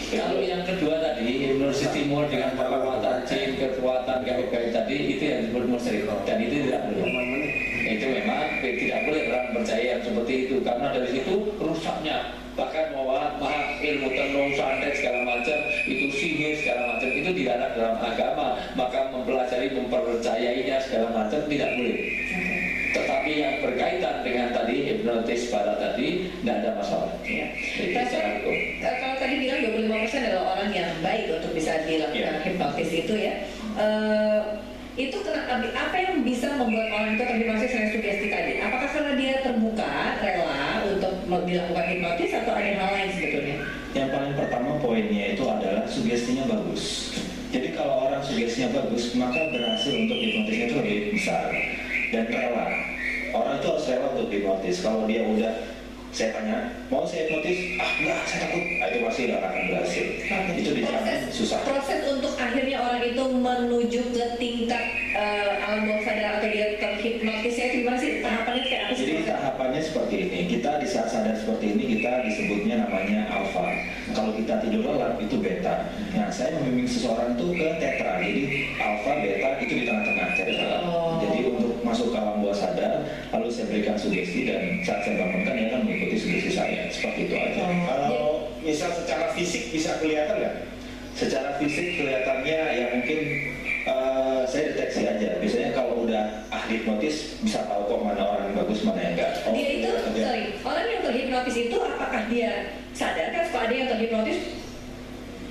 Kalau yang kedua tadi, hipnosis timur dengan kekuatan jin, kekuatan gaib tadi, itu yang disebut musyrik, dan itu tidak boleh. Itu memang tidak boleh orang percaya yang seperti itu, karena dari situ rusaknya. Bahkan maha ilmu tenung, santet segala macam, itu sihir segala macam, itu dilarang dalam agama. Maka mempelajari, mempercayainya segala macam tidak boleh. Tetapi yang berkaitan dengan tadi hipnotis pada tadi tidak ada masalah. Ya. Kalau tadi bilang 25% adalah orang yang baik untuk bisa dilakukan hipnotis itu ya. Itu apa yang bisa membuat orang itu terhipnotis dengan sugesti tadi? Apakah karena dia terbuka, rela untuk dilakukan hipnotis atau ada hal lain sebetulnya? Yang paling pertama poinnya itu adalah sugestinya bagus. Jadi kalau orang sugestinya bagus, maka berhasil untuk hipnotisnya itu lebih besar dan rela. Orang itu harus rela untuk hipnotis. Kalau dia udah, saya tanya, mau saya hipnotis? Ah enggak, saya takut. Itu pasti nggak akan berhasil. Itu dijamin susah. Proses untuk akhirnya orang itu menuju ke tingkat alam bawah sadar atau dia terhipnotisnya itu gimana sih? Tahapannya kayak apa sih? Jadi tahapannya seperti ini. Kita di saat sadar seperti ini kita disebutnya namanya alfa. Kalau kita tidur lelap itu beta. Nah, saya membimbing seseorang itu ke tetra. Jadi alfa, beta itu di tengah-tengah. Jadi untuk masuk ke alam bawah sadar, lalu saya berikan sugesti dan saat saya bangunkan dia akan mengikuti sugesti saya. Seperti itu aja. Kalau misal secara fisik bisa kelihatan nggak? Secara fisik kelihatannya ya mungkin saya deteksi aja. Biasanya kalau udah ahli hipnotis bisa tahu kok mana orang yang bagus mana yang enggak. Dia itu, orang yang terhipnotis itu apakah dia sadar kan? Kalau ada yang terhipnotis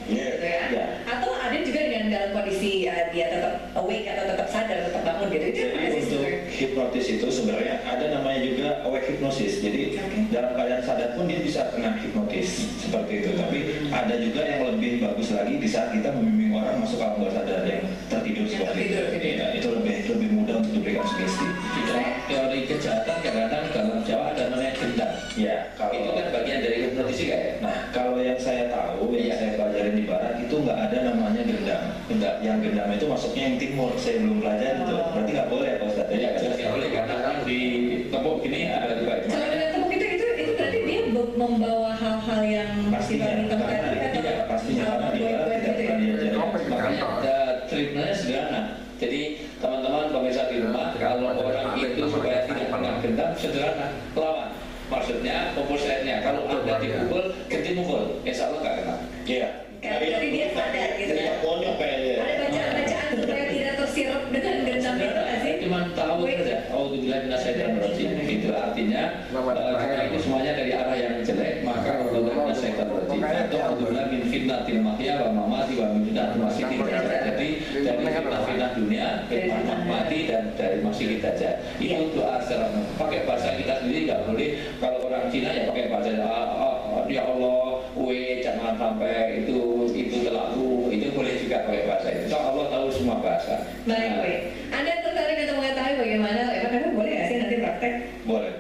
gitu ya? Atau ada juga dengan dalam kondisi dia tetap awake atau tetap sadar, tetap bangun gitu. Itu jadi untuk hipnotis itu sebenarnya ada namanya juga awake hypnosis. Jadi dalam keadaan sadar pun dia bisa kena hipnotis seperti itu. Tapi ada juga yang lebih bagus lagi di saat kita membimbing orang masuk alam bawah sadar yang tertidur seperti itu. Ya, itu lebih mudah untuk diberikan sugesti. Teori kejahatan kadang-kadang dalam Jawa ada namanya gendam. Ya, kalau itu kan bagian dari hipnotis juga ya. Nah, kalau yang saya tahu, yang saya pelajarin di barat itu nggak ada namanya gendam. Yang gendam itu masuknya yang timur. Saya belum pelajari itu. Berarti nggak boleh Pak Ustadz. Ya, nggak boleh karena kan di tepuk gini ada juga. Kalau dengan tepuk itu berarti dia membawa hal-hal yang pastinya karena dia tidak pernah diajarin. Makanya treatmentnya sederhana. Jadi teman-teman pemirsa di rumah, kalau orang itu supaya tidak kena gendam sederhana, lawan. Maksudnya pukul sayapnya. Kalau Anda dipukul, ganti mukul, insya Allah nggak kena. Iya. Jadi dia sadar gitu ya. Ada bacaan-bacaan supaya tidak tersirap dengan gendam itu nggak sih? Cuman tahu saja. Alhamdulillah minasyaitonirrajim. Itu artinya karena itu semuanya dari arah yang jelek, maka alhamdulillah minasyaitonirrajim. Atau alhamdulillah min fitnatil mahya wa mamati wa min fitnatil masiihid dajjal. Jadi dari fitnah dunia, fitnah mati dan dari masiihid dajjal. Itu doa secara pakai bahasa kita sendiri nggak boleh. Kalau orang Cina ya pakai bahasa ya Allah, jangan sampai itu terlalu, itu boleh juga pakai bahasa itu. So, Allah tahu semua bahasa. Baik. Anda tertarik untuk mengetahui bagaimana? Emang boleh nggak sih nanti praktek? Boleh.